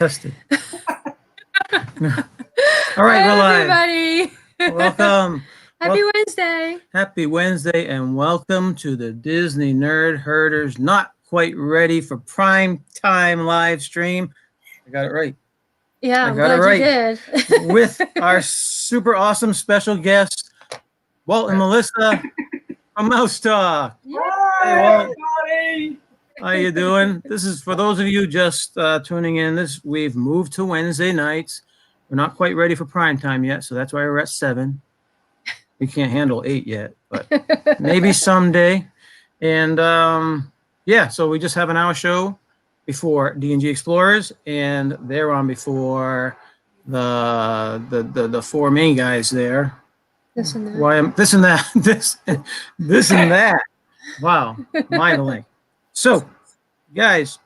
Tested. All right, we're live. Everybody. Welcome. Happy Wednesday. Happy Wednesday, and welcome to the Disney Nerd Herders Not Quite Ready for Prime Time live stream. I got it right. Yeah, I got it right. You did. With our super awesome special guest, Walt and Melissa from MouseTalk. Hey, Walt. How you doing? This is for those of you just tuning in. We've moved to Wednesday nights. We're not quite ready for prime time yet, so that's why we're at 7. We can't handle 8 yet, but maybe someday. And yeah, so we just have an hour show before D&G Explorers, and they're on before the 4 main guys there. This and that. This and that. This and that. Wow, mind-blowing. So, guys,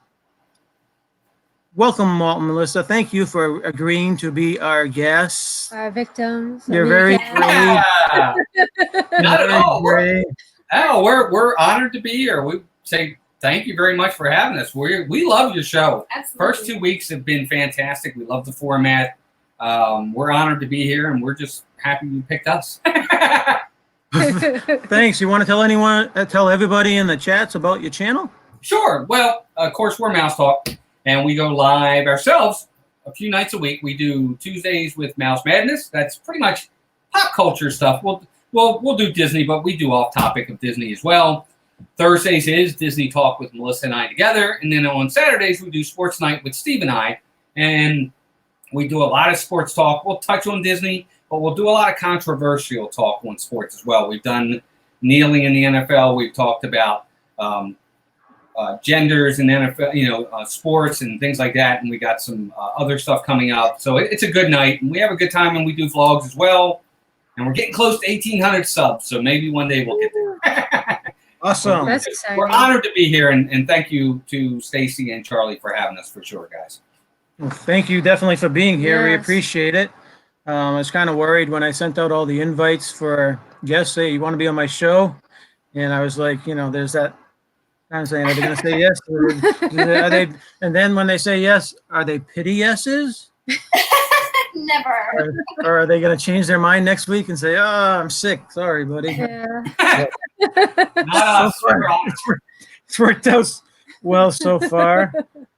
welcome, Walt and Melissa. Thank you for agreeing to be our guests. Our victims. You're very brave. Not at all. Oh, we're honored to be here. We say thank you very much for having us. We love your show. Absolutely. First 2 weeks have been fantastic. We love the format. We're honored to be here, and we're just happy you picked us. Thanks. You want to tell everybody in the chats about your channel? Sure. Well, of course, we're MouseTalk, and we go live ourselves a few nights a week. We do Tuesdays with Mouse Madness. That's pretty much pop culture stuff. We'll do Disney, but we do off topic of Disney as well. Thursdays is Disney Talk with Melissa and I together, and then on Saturdays we do Sports Night with Steve and I, and we do a lot of sports talk. We'll touch on Disney, but we'll do a lot of controversial talk on sports as well. We've done kneeling in the NFL. We've talked about genders in NFL, sports and things like that. And we got some other stuff coming up. So it's a good night, and we have a good time, and we do vlogs as well. And we're getting close to 1,800 subs, so maybe one day we'll get there. Awesome. That's exciting. We're honored to be here, and thank you to Stacy and Charlie for having us, for sure, guys. Well, thank you definitely for being here. We Yes. appreciate it. I was kind of worried when I sent out all the invites for guests. Say, you want to be on my show? And I was like, there's that. I'm saying, are they going to say yes? Are they? And then when they say yes, are they pity yeses? Never. Or are they going to change their mind next week and say, "Oh, I'm sick. Sorry, buddy." Yeah. Not us. We're honored. It's worked out well so far.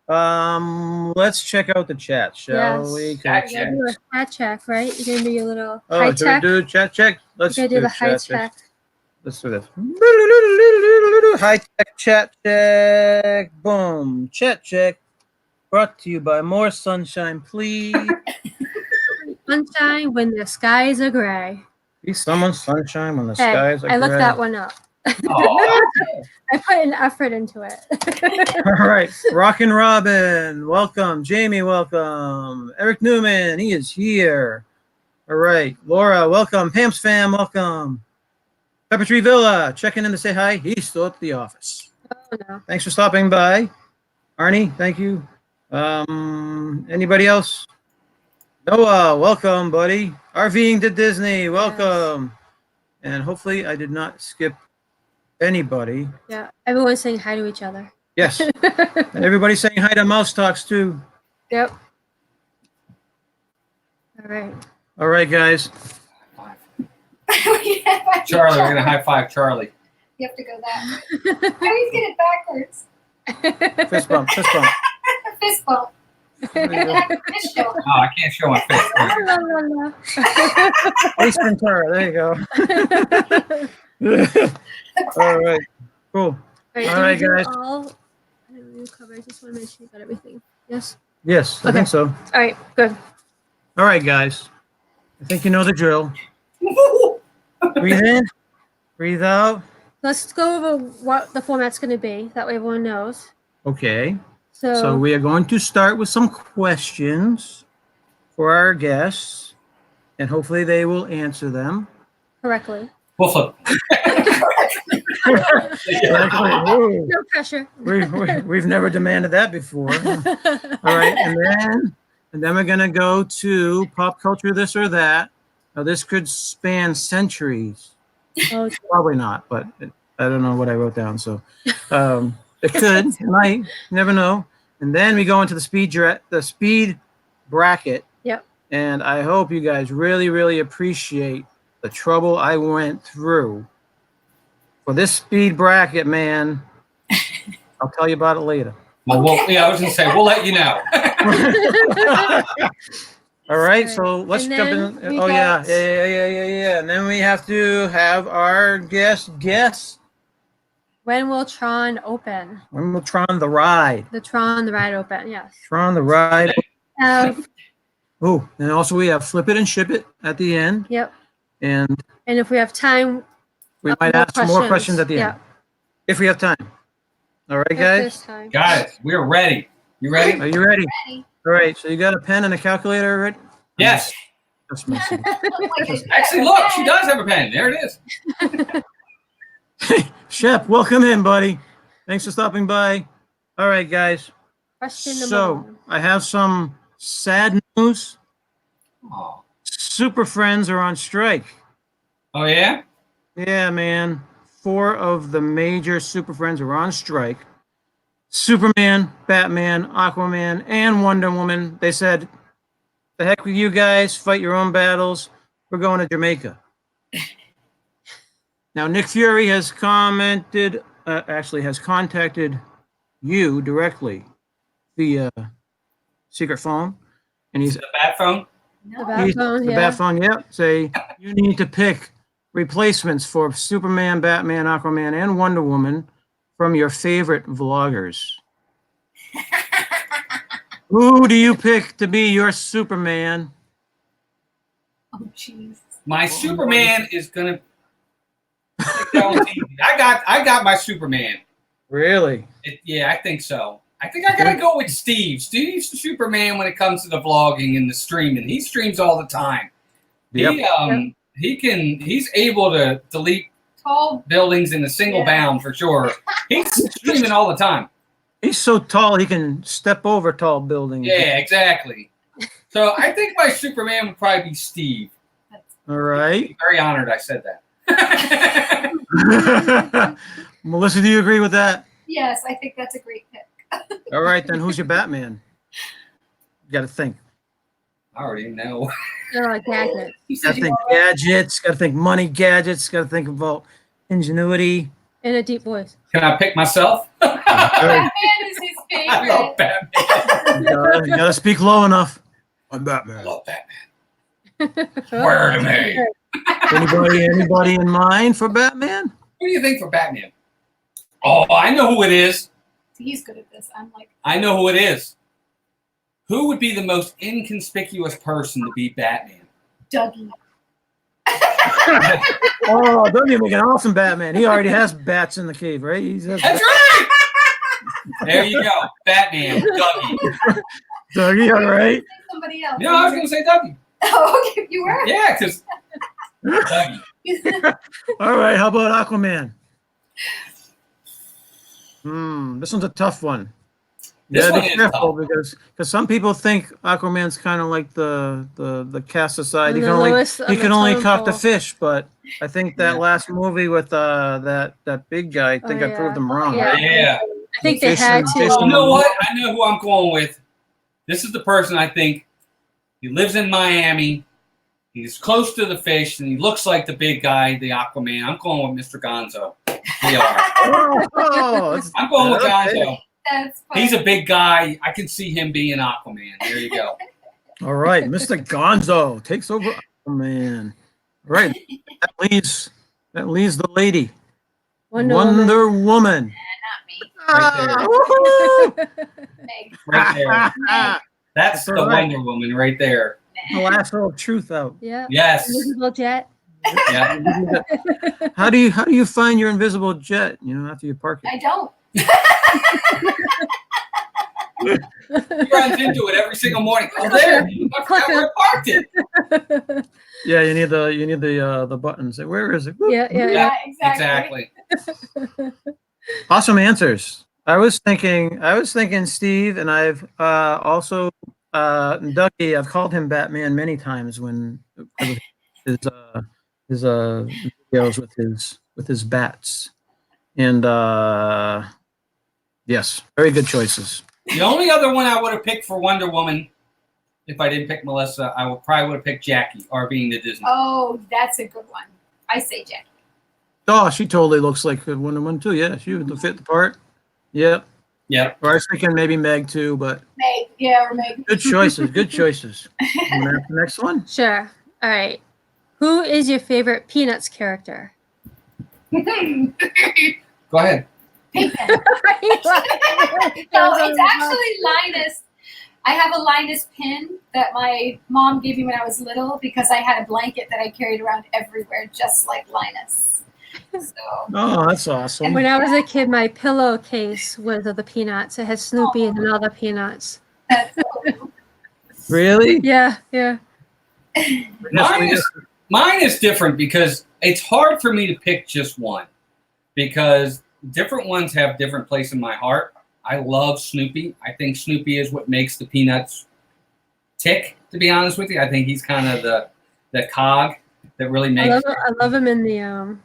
Let's check out the chat, shall Yes. we? Chat You're gonna do a chat check, right? You're gonna do your little Oh, high do we tech. do chat check? Let's You're gonna do the high chat tech. Let's do this. High tech chat check. Boom. Chat check. Brought to you by More Sunshine, please. Sunshine when the skies are gray. Be someone's sunshine when the Hey, skies are I looked gray. that one up. Aw. I put an effort into it. All right. Rockin' Robin, welcome. Jamie, welcome. Eric Newman, he is here. All right. Laura, welcome. Pam's fam, welcome. Pepper Tree Villa, checking in to say hi. He's still at the office. Oh no. Thanks for stopping by. Arnie, thank you. Anybody else? Noah, welcome, buddy. RVing to Disney, welcome. And hopefully I did not skip anybody. Yeah, everyone's saying hi to each other. Yes. And everybody's saying hi to Mouse Talks too. Yep. All right. All right, guys. Charlie, we're gonna high five Charlie. You have to go that way. I always get it backwards. Fist bump, fist bump. Fist bump. There you go. Fist show. Oh, I can't show my face. Ace Ventura, there you go. All right, cool. All All right, guys. I didn't really cover. I just want to make sure you got everything. Yes. Yes, I Okay. think so. All right. Good. All right, guys. I think you know the drill. Breathe in, breathe out. Let's go over what the format's going to be. That way everyone knows. Okay. So, So we are going to start with some questions for our guests, and hopefully they will answer them. correctly. We'll flip. Ooh, No pressure. we've never demanded that before. All right, and then we're gonna go to pop culture, this or that. Now this could span centuries. Oh, Probably not, but I don't know what I wrote down, so it could. It might. You never know. And then we go into the speed bracket. Yep. And I hope you guys really, really appreciate the trouble I went through for this speed bracket, man. I'll tell you about it later. Well, I was going to say, we'll let you know. All right, so let's And jump then in. we Oh, yeah. got- And then we have to have our guest guess When will Tron open? when will Tron the ride. The ride open, yes. Tron the ride. Have, Oh, and also we have Flip It and Ship It at the end. yep. And And if we have time, we might ask some more questions at the end. Yeah. If we have time. All right, If guys? there's time. Guys, we're ready. You ready? Are you ready? Ready. All right, so you got a pen and a calculator already? Yes. Just messing. Actually, look, she does have a pen. There it is. Shep, welcome in, buddy. Thanks for stopping by. All right, guys. Question number So one. I have some sad news. Oh, Super Friends are on strike. oh yeah? Yeah, man. 4 of the major Super Friends are on strike. Superman, Batman, Aquaman, and Wonder Woman. They said, the heck with you guys, fight your own battles. We're going to Jamaica. Now, Nick Fury has contacted you directly via secret phone. And he's The bat phone? The bat phone, the yeah. bat phone, yep. Say you need to pick replacements for Superman, Batman, Aquaman, and Wonder Woman from your favorite vloggers. Who do you pick to be your Superman? Oh, jeez. My Superman is gonna. I got my Superman. Really? Yeah, I think so. I think I gotta go with Steve. Steve's the Superman when it comes to the vlogging and the streaming. He streams all the time. Yep. He's able to delete Tall. buildings in a single bound for sure. He's streaming all the time. He's so tall he can step over tall buildings. Yeah, exactly. So I think my Superman would probably be Steve. All right. I'm very honored I said that. Melissa, do you agree with that? Yes, I think that's a great pick. All right, then who's your Batman? You got to think. I already know. Gadget. You Got said to you think gadgets. Got to think money gadgets. Got to think about ingenuity. In a deep voice. Can I pick myself? Batman is his I love favorite. Batman. You got to speak low enough. I'm I Batman. love Batman. Word to me. Anybody in mind for Batman? What do you think for Batman? Oh, I know who it is. He's good at this. I'm like, I know who it is. Who would be the most inconspicuous person to be Batman? Dougie. Oh, don't you make an awesome Batman? He already has bats in the cave, right? That's right. There you go. Batman. Dougie. Dougie, all right. Somebody else. No, I was going to say Dougie. Oh, okay. You were? Yeah, because Dougie. All right, how about Aquaman? This one's a tough one. This Yeah, one be is careful tough. because some people think Aquaman's kind of like the cast aside. He And can the only lowest on he the can only totem caught the pole. fish, but I think that last movie with that big guy, I think I yeah. proved them wrong. Yeah. Right? Yeah. I think they Fish had and to. fish You know what? I know who I'm going with. This is the person I think. He lives in Miami. He's close to the fish, and he looks like the big guy, the Aquaman. I'm going with Mr. Gonzo. We are. Oh, that's- I'm going with okay. Gonzo. That's funny. He's a big guy. I can see him being Aquaman. There you go. All right, Mr. Gonzo takes over Aquaman. All right, that leaves the lady, Wonder Woman. Woman. Not me. Right there. Meg. Right there. That's That's the all right. Wonder Woman right there. The lasso of truth out. Yeah. Yes. Invisible jet. Yeah. How do you find your invisible jet? You know, after you park it. I don't. He runs into it every single morning. Oh, there. I forgot where I parked it. Yeah, you need the buttons. Where is it? Yeah, yeah, Yeah, yeah. Exactly. Exactly. Awesome answers. I was thinking Steve, and I've also Dougie. I've called him Batman many times when his videos with his bats, and yes, very good choices. The only other one I would have picked for Wonder Woman, if I didn't pick Melissa, I probably would have picked Jackie, or being the Disney. Oh, that's a good one. I say Jackie. Oh, she totally looks like a Wonder Woman too. Yeah, she would fit the part. Yep. Yep. Or I was thinking maybe Meg too, but Meg. Yeah, or Meg. good choices. Good choices. And the next one. Sure. All right. Who is your favorite Peanuts character? Go ahead. Pigpen. No, it's actually Linus. I have a Linus pin that my mom gave me when I was little because I had a blanket that I carried around everywhere, just like Linus. So. Oh, that's awesome. When I was a kid, my pillowcase was of the Peanuts. It had Snoopy and all the Peanuts. That's cool. Really? Yeah, yeah. Mine is different because it's hard for me to pick just one because different ones have different place in my heart. I love Snoopy. I think Snoopy is what makes the Peanuts tick, to be honest with you. I think he's kind of the cog that really makes I love him in the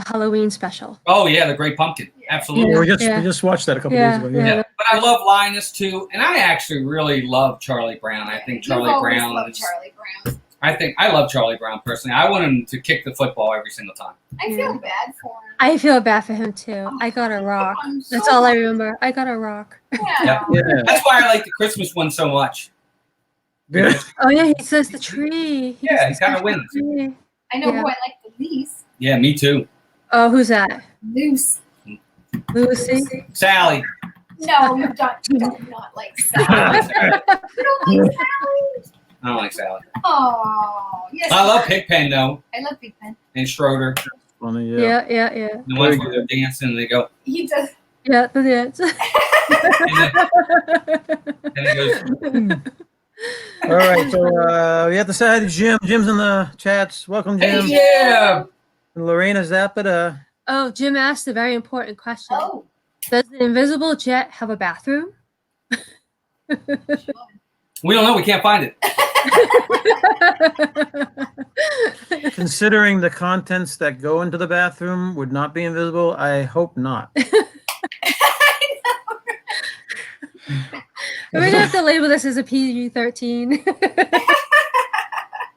Halloween special. Oh, yeah, the Great Pumpkin. Absolutely. We just watched that a couple days ago. Yeah. But I love Linus, too. And I actually really love Charlie Brown. I think Charlie Brown loved Charlie Brown. I love Charlie Brown, personally. I want him to kick the football every single time. I feel bad for him. I feel bad for him, too. I got a rock. That's all I remember. I got a rock. Yeah. That's why I like the Christmas one so much. Yeah. Oh, yeah, he says the tree. He kind of wins. Tree. I know who I like the least. Yeah, me too. Oh, who's that? Lucy. Lucy? Sally. No, you don't not like Sally. You don't like Sally? I don't like Sally. Oh, yes. I love Pigpen, though. I love Pigpen. And Schroeder. Funny, Yeah. The ones where they're dancing and they go. He does. Yeah, the dance. And it goes. All right, so we have to say hi to Jim. Jim's in the chats. Welcome, Jim. Hey, yeah. And Lorena Zapata. Oh, Jim asked a very important question. Oh. Does the invisible jet have a bathroom? We don't know. We can't find it. Considering the contents that go into the bathroom would not be invisible, I hope not. We're going to have to label this as a PG-13.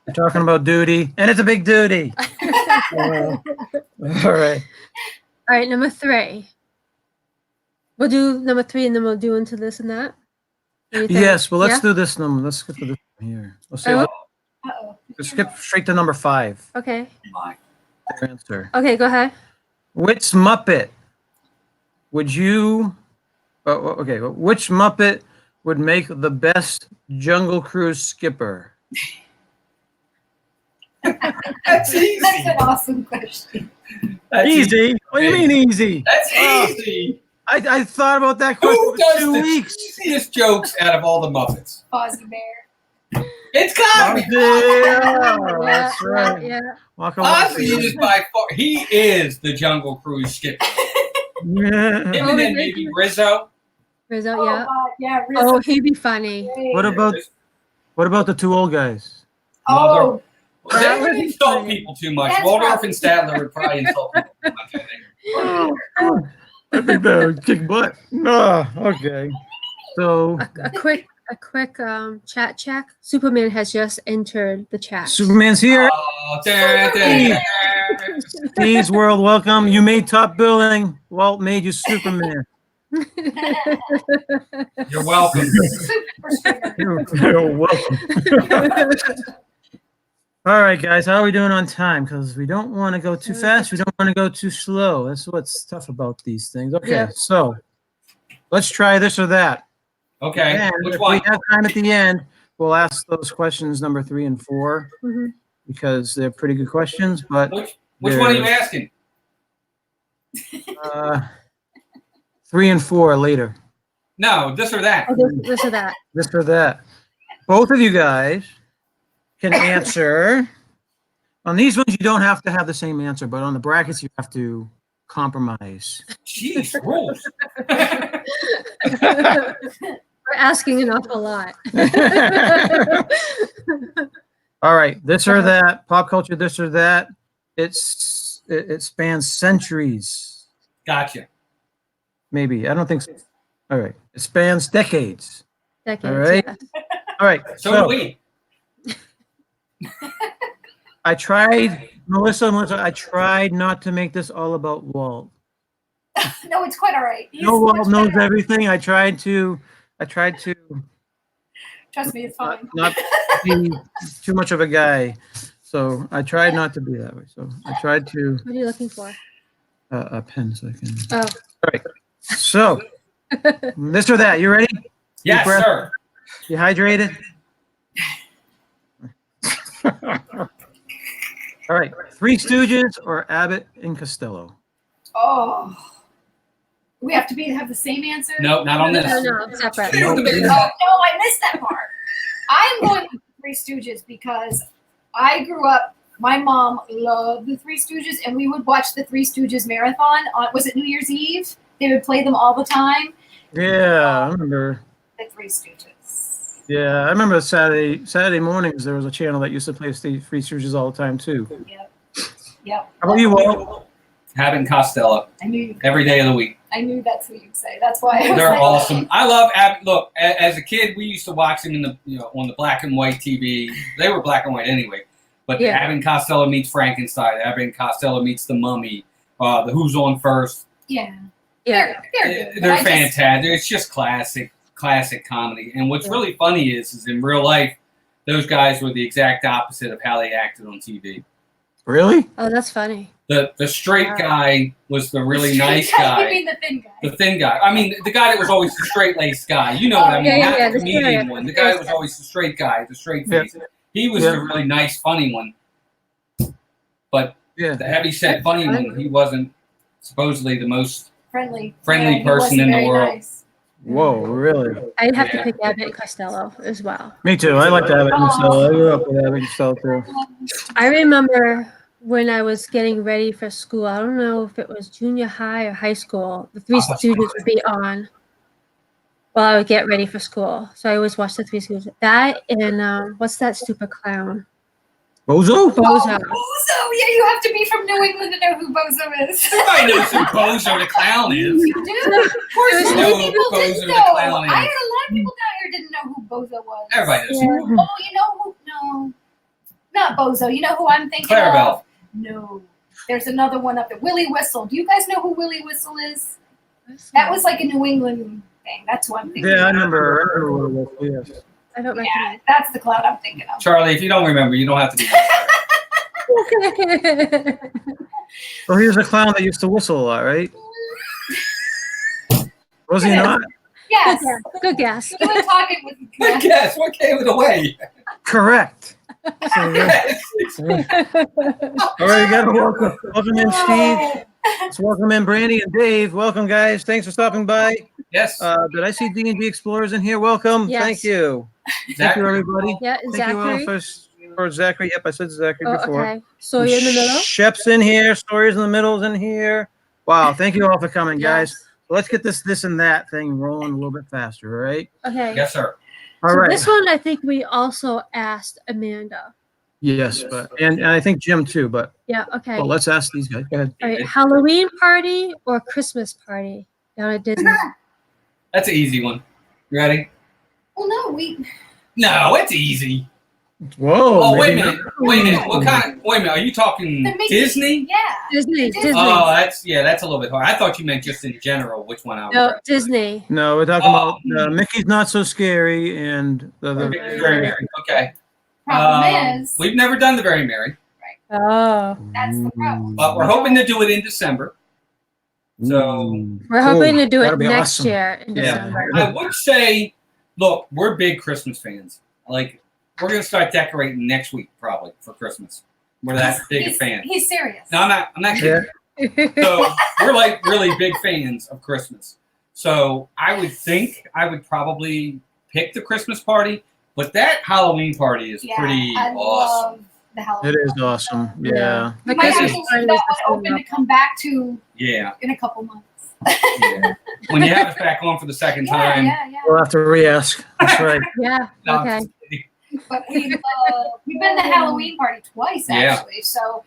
We're talking about duty, and it's a big duty. All right. All right, number 3. We'll do number 3, and then we'll do into this and that. Yes, well, let's do this number. Let's skip to this one here. Let's see. Uh-oh. Let's skip straight to number 5. Okay. Your answer. Okay, go ahead. Which Muppet would you? Okay, which Muppet would make the best Jungle Cruise skipper? That's easy. That's an awesome question. That's Easy? What do you mean easy? That's easy. I thought about that question Who for does 2 the weeks. easiest jokes out of all the Muppets? Fozzie Bear. It's gotta be Yeah, that's right. Yeah. Ozzy is by far. He is the Jungle Cruise skipper. Yeah. Him and then maybe Rizzo. Rizzo, Oh, yeah. God, yeah. Rizzo. Oh, he'd be funny. What about the 2 old guys? Oh, They would insult people too much. That's Waldorf right. and Stadler would probably insult people too much, I think. I think that would kick butt. No, okay. So A quick chat check. Superman has just entered the chat. Superman's here. Oh, dun, dun, dun. Steve's World, welcome. You made top billing. Walt made you Superman. You're welcome. You're welcome. All right, guys, how are we doing on time? Because we don't want to go too fast. We don't want to go too slow. That's what's tough about these things. Okay, Yeah. so let's try this or that. Okay, And which if one? we have time at the end, we'll ask those questions number 3 and 4 Mhm. because they're pretty good questions. But Which one are you asking? 3 and 4 later. No, this or that. Oh, this or that. This or that. Both of you guys can answer. On these ones, you don't have to have the same answer, but on the brackets, you have to compromise. Jeez, rules. We're asking an awful lot. All right, this or that, pop culture, this or that. It spans centuries. Gotcha. Maybe. I don't think so. All right. It spans decades. Decades. All right. Yeah. All right. So do we. I tried, Melissa, I tried not to make this all about Walt. No, it's quite all right. He's Walt much knows better. everything. I tried to Trust me, it's fine. not be too much of a guy. So I tried not to be that way. So I tried to What are you looking for? a pen so I can. Oh. All right. So this or that. You ready? Yes, breath. sir. You hydrated? All right. Three Stooges or Abbott and Costello? Oh. We have to have the same answer? No, not on this. No, separate. Oh, no, I missed that part. I'm going with the Three Stooges because I grew up, my mom loved the Three Stooges, and we would watch the Three Stooges marathon on, was it New Year's Eve? They would play them all the time. Yeah, I remember. The Three Stooges. Yeah, I remember Saturday mornings there was a channel that used to play Three Stooges all the time too. Yep. How about you, Walt? Abbott and Costello I knew every day of the week. that's what you'd say. That's why I was They're like, awesome. I love Abbott. Look, as a kid, we used to watch them in the on the black and white TV. They were black and white anyway. But Yeah. Abbott and Costello meets Frankenstein. Abbott and Costello meets the Mummy. The Who's on First. Yeah. Yeah. They're good. They're fantastic. It's just classic comedy. And what's really funny is in real life, those guys were the exact opposite of how they acted on TV. Really? Oh, that's funny. The straight Wow. guy was the really Straight nice You guy. mean the thin guy? The thin guy. I mean, the guy that was always the straight-laced guy. You know what I mean? yeah, Not yeah, the the comedian straight- one. The the guy that straight was guy. always the straight guy, the straight Yeah. face. He was Yeah. the really nice, funny one. But Yeah. the heavy-set funny one, he wasn't supposedly the most Friendly. Friendly he person wasn't in the very world. Nice. Whoa, really? I'd have to Yeah. pick Abbott and Costello as well. Me too. I like Abbott and Costello. I grew up with Abbott and Costello too. I remember when I was getting ready for school, I don't know if it was junior high or high school, the Three Stooges would be on while I would get ready for school. So I always watched the Three Stooges. That and what's that stupid clown? Bozo? Bozo. Bozo. Yeah, you have to be from New England to know who Bozo is. Everybody knows who Bozo the Clown is. You do? Of course, There's most no people Bozo didn't the know. Clown is. I heard a lot of people down here didn't know who Bozo was. Everybody knows. Yeah. Oh, you know who? No. Not Bozo. You know who I'm thinking Clarabelle. of? No. There's another one up there. Willie Whistle. Do you guys know who Willie Whistle is? That was like a New England thing. That's what I'm thinking Yeah, I of. remember what it was. Yes. I don't Yeah, recognize. that's the cloud I'm thinking of. Charlie, if you don't remember, you don't have to be. Well, he was a clown that used to whistle a lot, right? Was he Yeah. not? Yes. Good guess. You were talking with Good guess. What gave it away? Correct. So, Yes. all right, you got to welcome in Steve. Let's welcome in Brandy and Dave. Welcome, guys. Thanks for stopping by. Yes. Did I see D&D Explorers in here? Welcome. Yes. Thank you. Thank you, everybody. Yeah, Thank you all Zachary. for Zachary. Yep, I said Zachary Oh, before. okay. So you're in the middle? Shep's in here. Stories in the middle's in here. Wow. Thank you all for coming, guys. Yes. Let's get this and that thing rolling a little bit faster, all right? Okay. Yes, sir. All So right. this one, I think we also asked Amanda. Yes, but and I think Jim too, but Yeah, okay. well, let's ask these guys. Go ahead. All right, Halloween party or Christmas party down at Disney? That's an easy one. You ready? Well, no, we. No, it's easy. Whoa. Oh, wait a maybe minute. not. Wait a minute. What kind of? Wait a minute. Are you talking The Mickey. Disney? Yeah. Disney. Disney. Oh, that's a little bit hard. I thought you meant just in general. Which one I was? No, Disney. No, we're talking Oh. about Mickey's Not So Scary and the Very Merry. Okay. Problem is, We've never done the Very Merry, Oh, that's the problem. but we're hoping to do it in December. So we're hoping to do That'll it be next awesome. year in Yeah. December. I would say, look, we're big Christmas fans. Like, we're gonna start decorating next week probably for Christmas. We're that big a fan. He's serious. No, I'm not kidding. Yeah. So we're like really big fans of Christmas. So I would think I would probably pick the Christmas party, but that Halloween party is Yeah, pretty I awesome. love the Halloween. It is awesome. Yeah. We The might have Christmas to party leave that is one open to come back to Yeah, in a couple months. yeah. When you have us back on for the second time. Yeah. We'll have to re-ask. That's right. Yeah, No, I'm okay. just kidding. But we've been to Halloween party twice Yeah. actually, so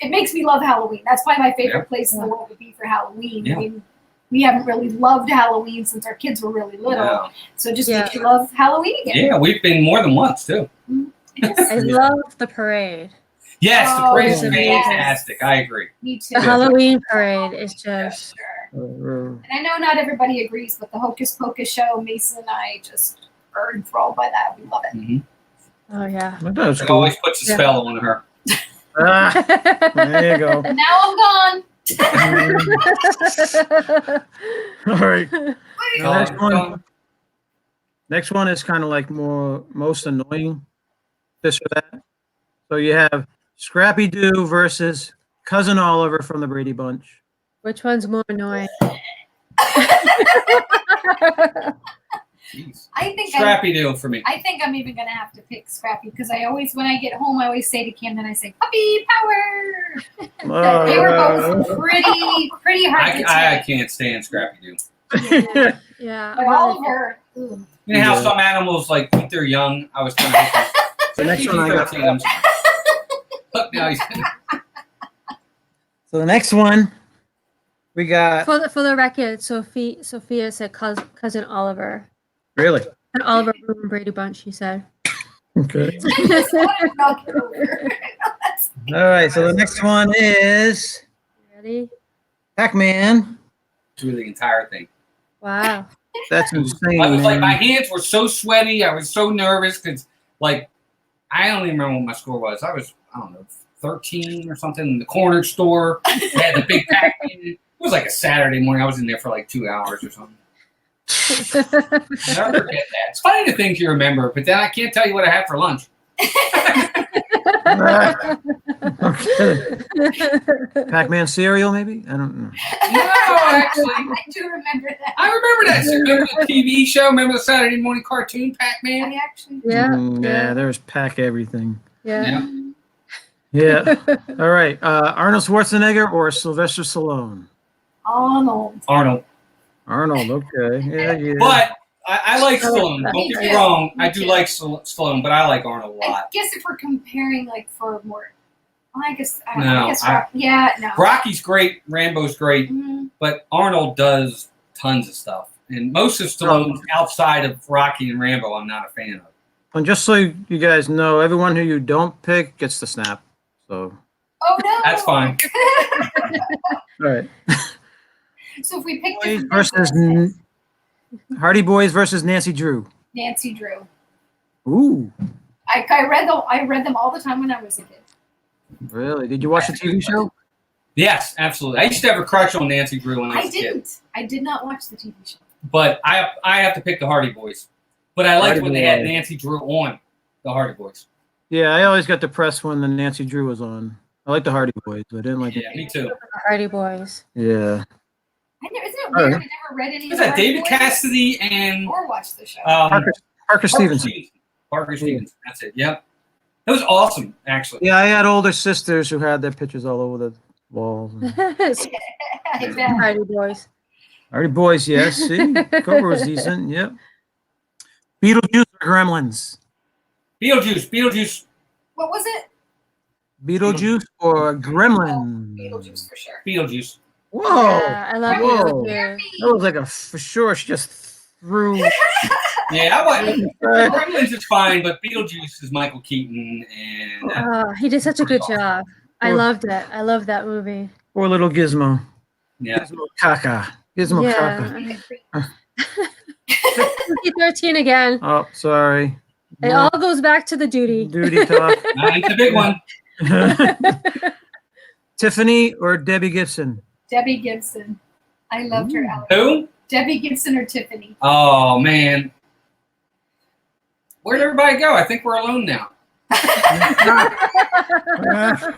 it makes me love Halloween. That's why my favorite Yeah. place in the world would be for Halloween. Yeah. I mean, we haven't really loved Halloween since our kids were really little. No. So it just makes you love Halloween again. Yeah, we've been more than once too. I love the parade. Yes, the Oh, parade is yes. fantastic. I agree. Me too. The Halloween parade is just. And I know not everybody agrees, but the Hocus Pocus show, Mason and I just are enthralled by that. We love it. Mm-hmm. Oh yeah. That was It cool. always puts a spell on her. Ah, there you go. And now I'm gone. All right. Um, Next one is kind of like most annoying. This or that. So you have Scrappy Doo versus Cousin Oliver from the Brady Bunch. Which one's more annoying? Jeez. I think Scrappy Doo for me. I think I'm even gonna have to pick Scrappy because I always, when I get home, I always say to Camden, I say, "Puppy power." They were both pretty hard to I take. can't stand Scrappy Doo. Yeah. But Oliver, ugh. You know how some animals like eat their young? I was trying to pick The next one I got. PG-13, I'm sorry. Look, now he's- So the next one, we got For the record, Sophia said cousin Oliver. really And Oliver from Brady Bunch, she said. okay. That's what I'm not getting over. All right. So the next one is Ready? PacMan. through the entire thing. Wow. That's insane. I was like, my man. hands were so sweaty. I was so nervous because, like, I don't even remember what my score was. I don't know, 13 or something in the corner store. They had the big pack. It was like a Saturday morning. I was in there for like 2 hours or something. Never forget that. It's funny the things you remember, but then I can't tell you what I had for lunch. Okay. Pac-Man cereal, maybe? I don't know. No, actually, I do remember that. I remember that. Remember the TV show? Remember the Saturday morning cartoon, PacMan? I actually. Yeah. Yeah, there's Pac everything. Yeah. Yeah. All right. Arnold Schwarzenegger or Sylvester Stallone? Arnold. Arnold. Arnold. Okay. Yeah. But I like Stallone. Don't Me get me too. wrong. I Me do too. like Stallone, but I like Arnold a I lot. guess if we're comparing, like, for more. I guess. No, I guess yeah, no. Rocky's great. Rambo's great. Mhm. But Arnold does tons of stuff. And most of Stallone's outside of Rocky and Rambo, I'm not a fan of. And just so you guys know, everyone who you don't pick gets the snap. So, Oh no. That's fine. all right. So if we pick Boys different versus businesses, Hardy Boys versus Nancy Drew. Nancy Drew. Ooh, I read them all the time when I was a kid. really? Did you watch the TV show? Yes, absolutely. I used to have a crush on Nancy Drew when I was I a kid. didn't. I did not watch the TV show. But I have to pick the Hardy Boys. But I liked Hardy when they had Boys. Nancy Drew on the Hardy Boys. Yeah, I always got depressed when the Nancy Drew was on. I like the Hardy Boys, but I didn't like Yeah, me too. Hardy Boys. Yeah. Isn't it All weird? right. I never read any. Was of that Hardy David Boys Cassidy and or watched the show. Parker Stevenson. Parker Stevenson. That's it. Yep. That was awesome, actually. Yeah, I had older sisters who had their pictures all over the walls. I bet. Hardy Boys. Hardy Boys, yes. See, Cobra was decent. Yep. Beetlejuice or Gremlins? Beetlejuice. What was it? Beetlejuice or Gremlins? Beetlejuice for sure. Beetlejuice. Whoa. Yeah, I love Whoa. Beetlejuice. That was like a for sure. She just threw. Yeah, Gremlins is fine, but Beetlejuice is Michael Keaton, and Oh, he did such a good job. I loved it. I loved that movie. Poor little Gizmo. yeah. Gizmo Caca. Gizmo Caca. Yeah. 13 again. Oh, sorry. It all goes back to the duty. Duty talk. It's a big one. Tiffany or Debbie Gibson? Debbie Gibson. I loved her. Alex. Who? Debbie Gibson or Tiffany? Oh man, where'd everybody go? I think we're alone now.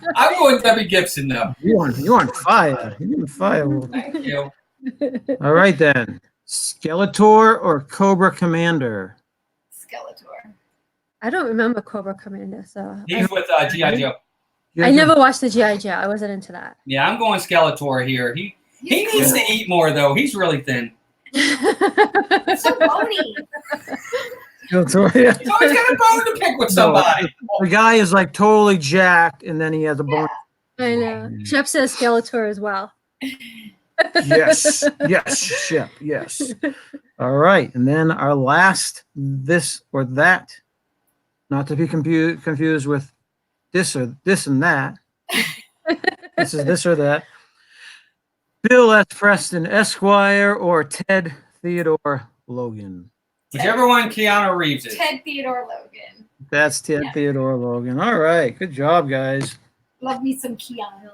I'm going Debbie Gibson though. You on fire. You on fire. Thank you. All right then. Skeletor or Cobra Commander? Skeletor. I don't remember Cobra Commander, so He's with GI Joe. I never watched the G.I. Joe. I wasn't into that. Yeah, I'm going Skeletor here. He needs to eat more though. He's really thin. So bony. Skeletor, yeah. He's always got a bone to pick with somebody. The guy is like totally jacked, and then he has a bone. I know. Chef says Skeletor as well. Yes, yes, ship, yes. All right, and then our last this or that, not to be confused with this or this and that. This is this or that. Bill S. Preston, Esquire, or Ted Theodore Logan. Whichever one Keanu Reeves is. Ted Theodore Logan. That's Ted Theodore Logan. All right, good job, guys. Love me some Keanu.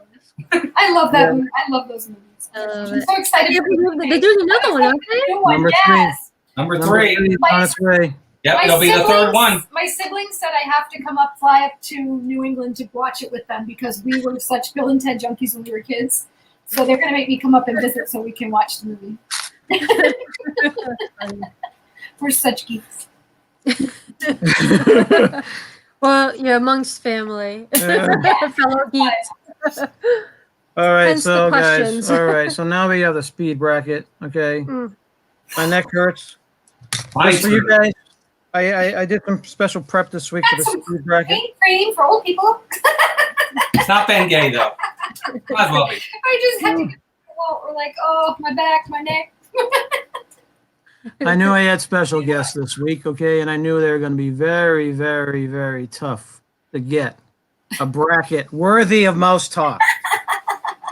I love that movie. I love those movies. I'm so excited. They're doing another one, aren't they? New one, Number yes. Number three. is on its way. Yep, it'll be the third one. My siblings said I have to fly up to New England to watch it with them because we were such Bill and Ted junkies when we were kids. So they're going to make me come up and visit so we can watch the movie. We're such geeks. Well, you're amongst family. Fellow geeks. All right, Hence so the guys, questions. all right, so now we have the speed bracket. Okay, my neck hurts. Just for you guys, I did some special prep this week for the speed bracket. Cream for old people. It's not Ben Gay, though. Might as well be. I just had to. Well, we're like, oh, my back, my neck. I knew I had special guests this week, okay, and I knew they were going to be very, very, very tough to get a bracket worthy of MouseTalk.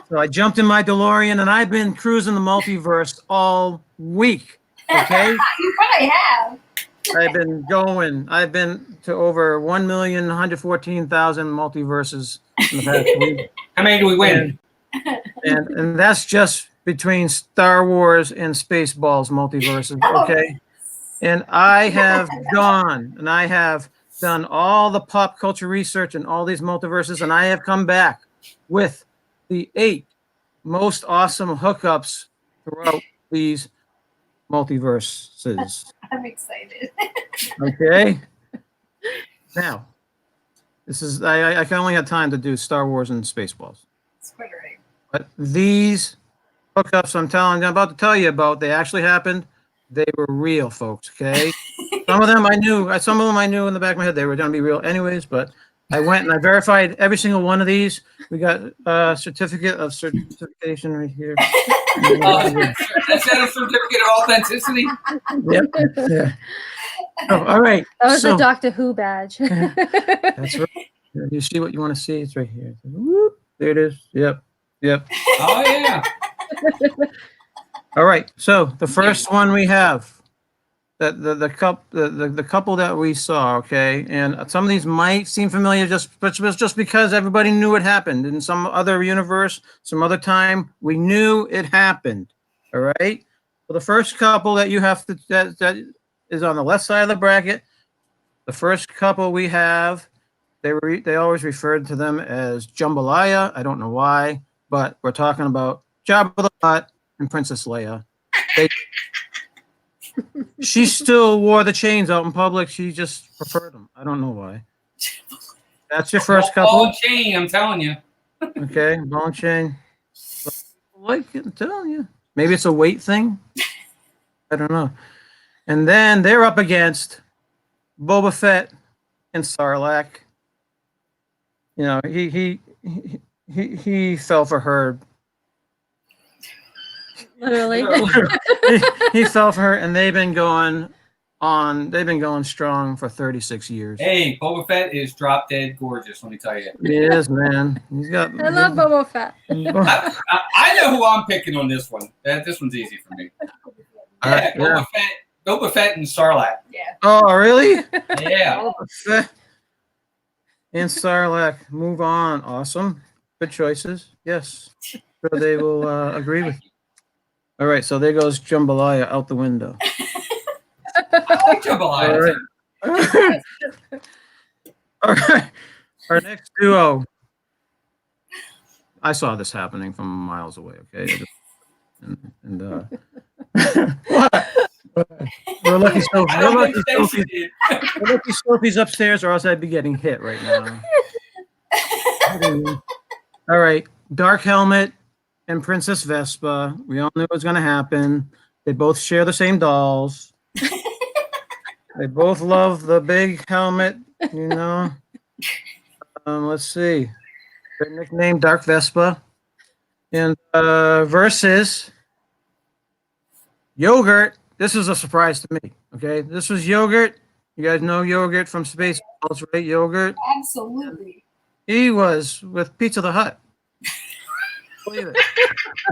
So I jumped in my DeLorean, and I've been cruising the multiverse all week, okay? You probably have. I've been to over 1,114,000 multiverses in the past week. How many do we win? And that's just between Star Wars and Spaceballs multiverses, okay? And I have gone and I have done all the pop culture research in all these multiverses, and I have come back with the 8 most awesome hookups throughout these multiverses. I'm excited. Okay. Now, this is I can only have time to do Star Wars and Spaceballs. It's quite all right. But these hookups I'm about to tell you about, they actually happened. They were real, folks. Okay. Some of them I knew in the back of my head they were going to be real anyways, but I went and I verified every single one of these. We got a certificate of certification right here. Is that a certificate of authenticity? Yep. Yeah. Oh, all right. That was So, a Doctor Who badge. that's right. You see what you want to see? It's right here. Whoop, there it is. Yep. Yep. Oh, yeah. All right. So the first one we have, the couple that we saw, okay, and some of these might seem familiar just because everybody knew it happened in some other universe, some other time. We knew it happened. All right. Well, the first couple that you have to that is on the left side of the bracket. The first couple we have, they always referred to them as jambalaya. I don't know why, but we're talking about Jabba the Hutt and Princess Leia. She still wore the chains out in public. She just preferred them. I don't know why. That's your first couple. Ball chain, I'm telling you. Okay, ball and chain. Like it, I'm telling you. Maybe it's a weight thing. I don't know. And then they're up against Boba Fett and Sarlacc. You know, he fell for her. Literally. He fell for her, and they've been going strong for 36 years. Hey, Boba Fett is drop dead gorgeous, let me tell you. He is, man. He's got. I love Boba Fett. I know who I'm picking on this one. This one's easy for me. Yeah, Boba Fett and Sarlacc. Yeah. Oh, really? Yeah. Boba Fett and Sarlacc. Move on. Awesome. Good choices. Yes. So they will agree with you. All right. So there goes jambalaya out the window. I like jambalaya. All right. All right. Our next duo. I saw this happening from miles away. Okay. And what? We're lucky Sophie. We're lucky Sophie's upstairs, or else I'd be getting hit right now. All right. Dark Helmet and Princess Vespa. We all knew it was going to happen. They both share the same dolls. They both love the big helmet, you know. Let's see. Their nickname, Dark Vespa. And versus Yogurt. This is a surprise to me. Okay, this was Yogurt. You guys know Yogurt from Spaceballs, right? Yogurt. Absolutely. He was with Pizza the Hut. Believe it.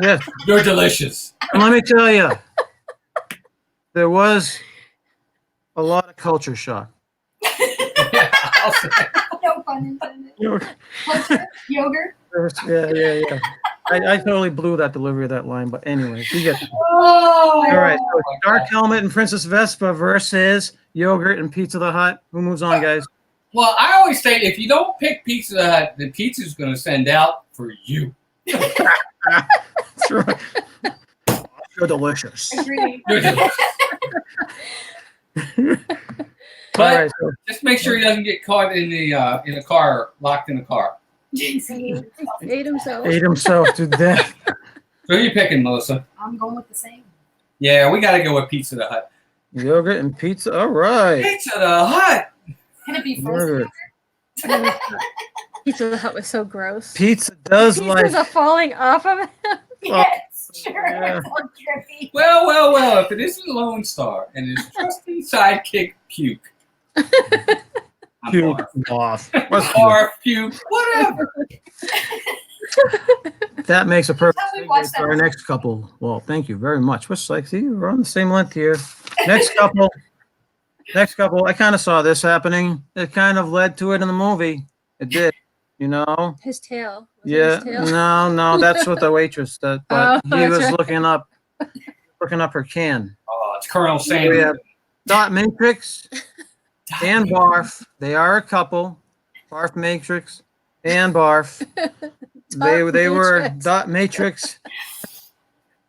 Yes. You're delicious. And let me tell you, there was a lot of culture shock. I'll say. No pun intended. Yogurt. Yogurt. Yeah. I totally blew that delivery of that line, but anyway, you get. Oh. All right, so Dark Helmet and Princess Vespa versus Yogurt and Pizza the Hut. Who moves on, guys? Well, I always say if you don't pick Pizza Hut, the pizza's going to send out for you. That's right. You're delicious. Agreed. You're delicious. All But right, so just make sure he doesn't get caught in the car, locked in the car. Ate himself. ate himself to death. So who are you picking, Melissa? I'm going with the same. Yeah, we got to go with Pizza the Hut. Yogurt and pizza. All right. Pizza the Hut. Can it be Yogurt. frozen? Pizza the Hut was so gross. Pizza does Pieces like. are falling off of it. Yes, sure. Yeah. It's all drippy. Well, if it isn't Lone Star and his trusty sidekick Puke. I'm Puke barf. off. What's Barf, Puke, whatever. that makes a perfect How we watch segue for our that. next couple. Well, thank you very much. What's like? See, we're on the same length here. Next couple. I kind of saw this happening. It kind of led to it in the movie. It did. You know. His tail. Was it Yeah. his tail? No. That's what the waitress did. But Oh, he that's was right. looking up her can. Oh, it's Colonel We Sanders. have Dot Matrix and Barf. They are a couple. Barf Matrix and Barf. they were Matrix. Dot Matrix.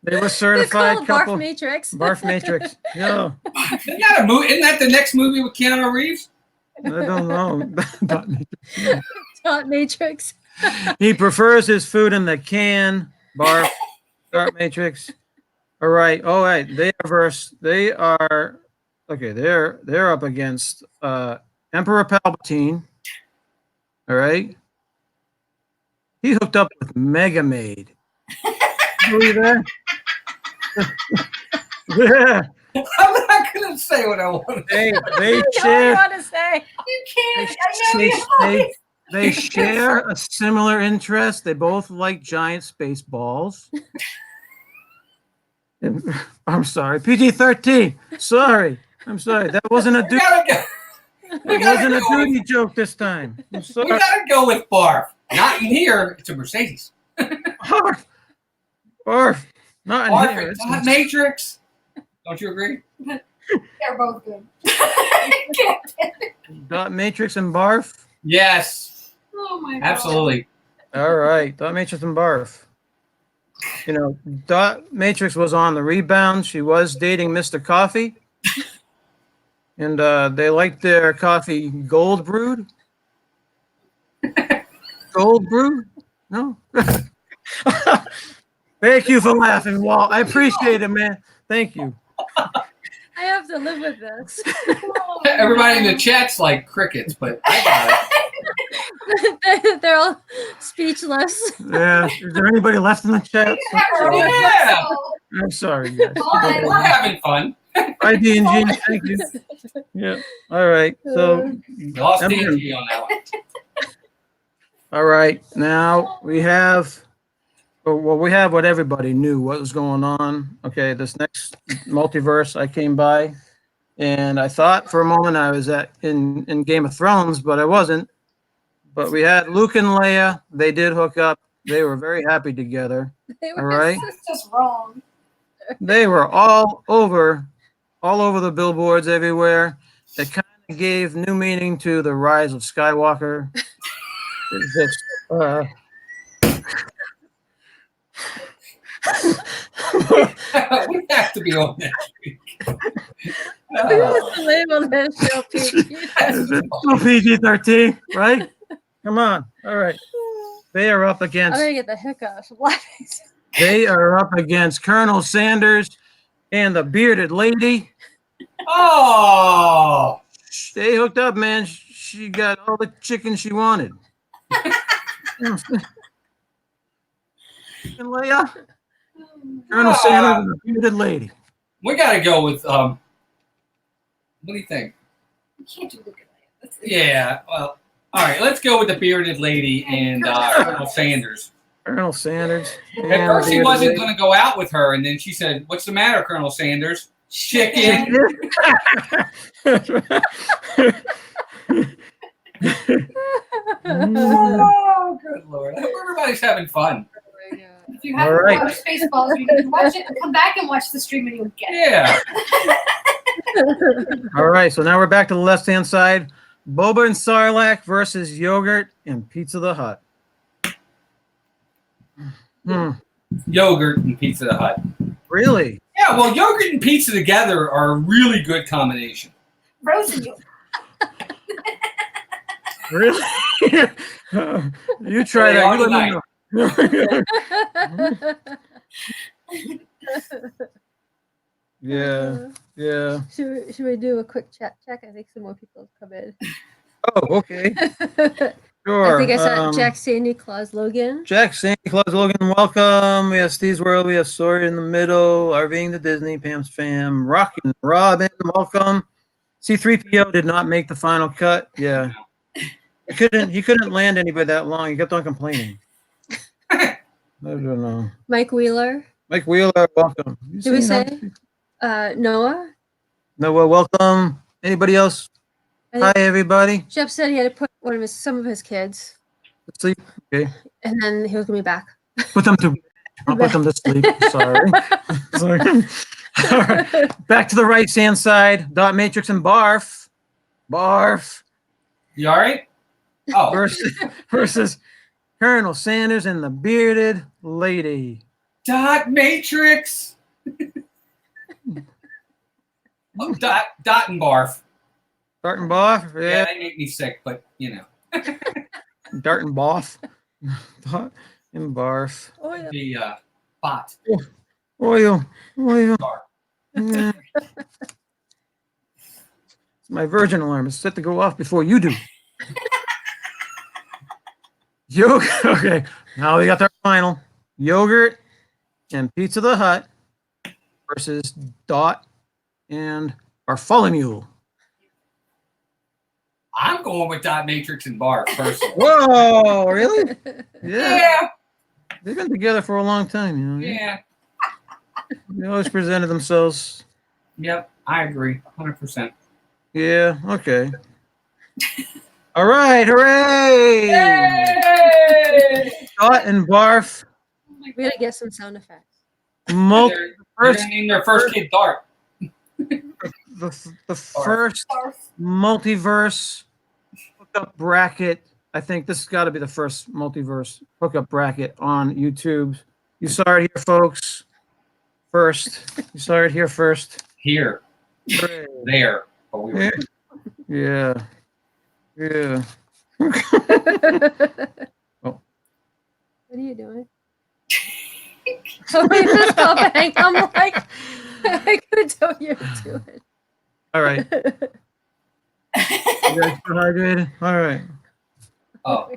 They were They're certified called couple. Barf Matrix. Barf Matrix. Yeah. Isn't that a movie? Isn't that the next movie with Keanu Reeves? I don't know. Dot Matrix. Dot Matrix. He prefers his food in the can. Barf. Dot Matrix. All right. They are okay. They're up against Emperor Palpatine. All right. He hooked up with Mega Maid. Believe that? Yeah. I'm not going to say what I want to say. They I know what you share want to say. You can't. I know you always. they share a similar interest. They both like giant space balls. I'm sorry, PG-13. Sorry, I'm sorry. That wasn't a We duty. gotta go. We It gotta wasn't a go. duty joke this time. I'm We sorry. gotta go with Barf. Not in here. It's a Mercedes. Barf. Barf. Not in Barf here. and It's- Dot Matrix. Don't you agree? They're both good. Dot Matrix and Barf. Yes, Oh my god. absolutely. All right, Dot Matrix and Barf. You know, Dot Matrix was on the rebound. She was dating Mr. Coffee. And they liked their coffee gold brewed. Gold brewed? No. Thank you for laughing, Walt. I appreciate it, man. Thank you. I have to live with this. Everybody in the chat's like crickets, but I got it. They're all speechless. Yeah. Is there anybody left in the chat? Yeah. I'm sorry, guys. We're having fun. Hi, D&G. Thank you. Yeah. All right. So, Lost DG on that one. all right. Now we have what everybody knew what was going on. Okay. This next multiverse I came by and I thought for a moment I was in Game of Thrones, but I wasn't. But we had Luke and Leia. They did hook up. They were very happy together. They All were right. This is just wrong. They were all over the billboards everywhere. It kind of gave new meaning to the rise of Skywalker. It's just, We have to be on that. What's the name of that show, Pete? PG-13, right? Come on. All right. They are up I'm against. gonna get the hiccups. They are up against Colonel Sanders and the bearded lady. Oh, They hooked up, man. She got all the chicken she wanted. And Leia, Colonel Sanders, and the bearded lady. We got to go with, what do you think? You can't do Luke and Leia. Yeah, well, all right, let's go with the bearded lady and Colonel Sanders. Colonel Sanders. At first, he wasn't going to go out with her, and then she said, "What's the matter, Colonel Sanders?" Chicken. Oh, good Lord. I hope everybody's having fun. If you haven't All right. watched Spaceballs, you can watch it and come back and watch the stream and you'll get it. Yeah. All right, so now we're back to the left-hand side. Boba and Sarlacc versus Yogurt and Pizza the Hut. Yogurt and Pizza the Hut. Really? Yeah, well, yogurt and pizza together are a really good combination. Frozen yogurt. Really? You try They that. are You let me know. Yeah. Should we do a quick chat check? I think some more people have come in. Oh, okay. Sure. I think I saw Jack Sandy Claus Logan. Jack, Santa Claus, Logan, welcome. We have Steve's World. We have Sawyer in the middle. RVing the Disney, Pam's fam. Rockin' Robin, welcome. C3PO did not make the final cut. Yeah. He couldn't land anybody that long. He kept on complaining. I don't know. Mike Wheeler. Mike Wheeler, welcome. You Did we seen say that? Noah? Noah, welcome. Anybody else? I Hi, think everybody. Jeff said he had to put some of his kids, Sleep. Okay. and then he was gonna be back. Put them to. I'll put them to sleep. Sorry. Sorry. All right. Back to the right-hand side. Dot Matrix and Barf. Barf. You all right? Oh, Versus Colonel Sanders and the bearded lady. Dot Matrix. Oh, Dot and Barf. Dart and Barf. Yeah, Yeah. they make me sick, but you know. Dart and Barf. Dot and Barf. Oh yeah. The bot. Oil. Barf. Yeah. My Virgin alarm is set to go off before you do. Yogurt. Okay, now we got our final. Yogurt and Pizza the Hut versus Dot and Bartholomew. I'm going with Dot Matrix and Barf personally. Whoa, really? Yeah. Yeah. They've been together for a long time, you know. Yeah. They always presented themselves. Yep. I agree. 100%. Yeah, okay. All right, hooray! Yay! Dot and Barf. We gotta get some sound effects. Multi- They're first, gonna name their first kid Dart. the first Barf. multiverse hookup bracket. I think this has got to be the first multiverse hookup bracket on YouTube. You saw it here, folks. First. You saw it here first. Here. Hooray. There. But we were Yeah. Yeah. What are you doing? I'm like, I couldn't tell you what you're doing. All right. You guys hydrated? All right. Oh.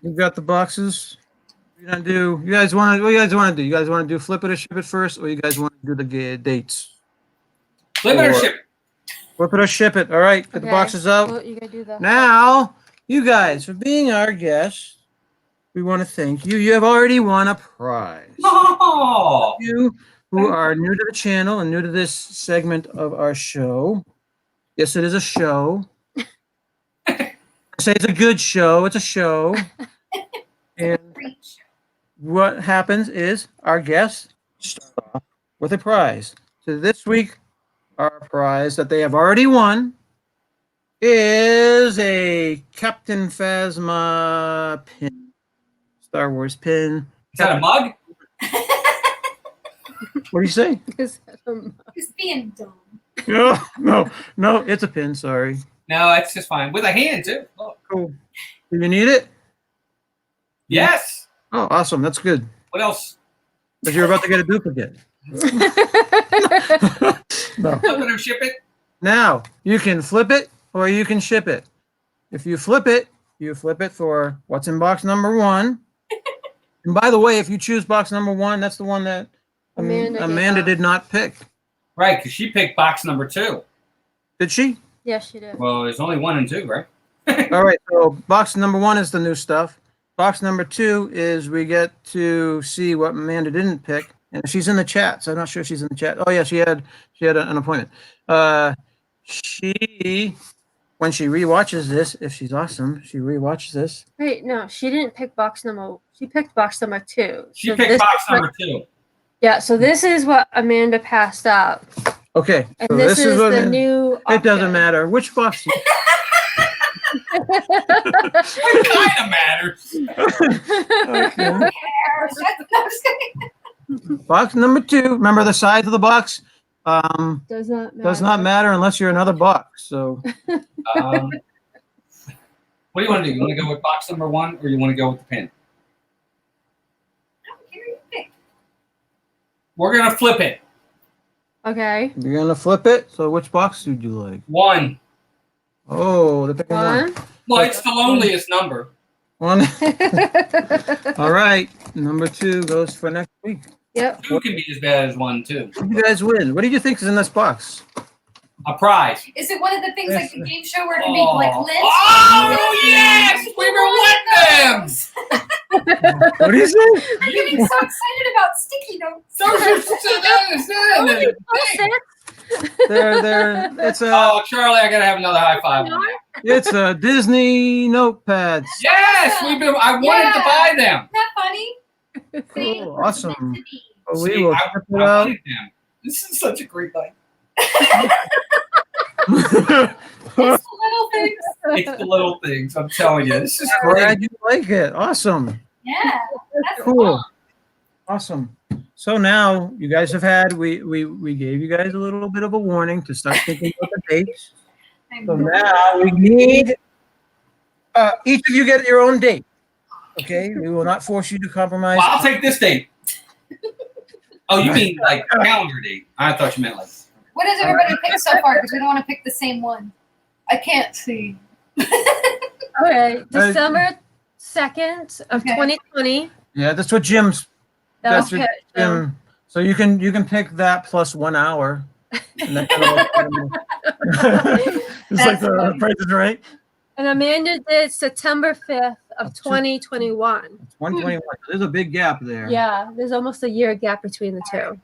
You got the boxes. You guys want to? What you guys want to do? You guys want to do flip it or ship it first, or you guys want to do the dates? Flip it or ship it. Flip it or ship it. All right. Get the Okay. boxes out. Well, you gotta do the. Now, you guys, for being our guests, we want to thank you. You have already won a prize. Oh. You who are new to the channel and new to this segment of our show. Yes, it is a show. I say it's a good show. It's a show. And Preach. what happens is our guests start off with a prize. So this week, our prize that they have already won is a Captain Phasma pin. Star Wars pin. Is that a mug? What do you say? Just being dumb. No, it's a pin. Sorry. No, that's just fine. With a hand, too. Oh. Cool. Do you need it? Yes. Oh, awesome. That's good. What else? Because you're about to get a duplicate. No. Flip it or ship it? Now, you can flip it or you can ship it. If you flip it for what's in box number 1. And by the way, if you choose box number 1, that's the one that Amanda did not pick. Right, because she picked box number 2. Did she? Yes, she did. Well, there's only 1 and 2, right? All right. So box number 1 is the new stuff. Box number 2 is we get to see what Amanda didn't pick, and she's in the chat. So I'm not sure if she's in the chat. Oh yeah, she had an appointment. When she rewatches this, if she's awesome, she rewatches this. Wait, no, she didn't pick box number. She picked box number 2. She picked box number 2. Yeah, so this is what Amanda passed out. Okay. And So this is what the new. It doesn't option. matter which box. It kind of matters. Okay. No, Box number 2. Remember the size of the box. Does not matter. Does not matter unless you're another box. So What do you want to do? You want to go with box number 1, or you want to go with the pin? We're gonna flip it. Okay. you're gonna flip it. So which box would you like? 1. Oh, the picking one. 1. Well, it's the loneliest number. One. All right. Number 2 goes for next week. Yep. 2 can be as bad as 1 too. What do you guys win? What do you think is in this box? A prize. Is it one of the things like the game show where it can be Oh. like lint? Oh, yes! We were with them! What do you say? I'm getting so excited about sticky notes. Those are It's a Oh, Charlie, I gotta have another high five. it's a Dizney notepads. Yes, I wanted to buy them. Isn't that funny? Cool, awesome. Oh, See, we will I check it out. wanted them. This is such a great night. It's the little things. It's the little things. I'm telling you, this is great. Glad you like it. Awesome. Yeah. That's Cool. Awesome. So now you guys have had we gave you guys a little bit of a warning to start thinking about the dates. So now we need each of you get your own date. Okay, we will not force you to compromise. Well, I'll take this date. Oh, you mean like calendar date? I thought you meant like. What has everybody picked so far? Because we don't want to pick the same one. I can't see. Okay. December 2nd of Okay. 2020. Yeah, that's what Jim's. That was That's what picked. Jim. So you can pick that plus 1 hour. And that kind of it's like the Price is Right. And Amanda did September 5th of 2021. 121. There's a big gap there. Yeah, there's almost a year gap between the two.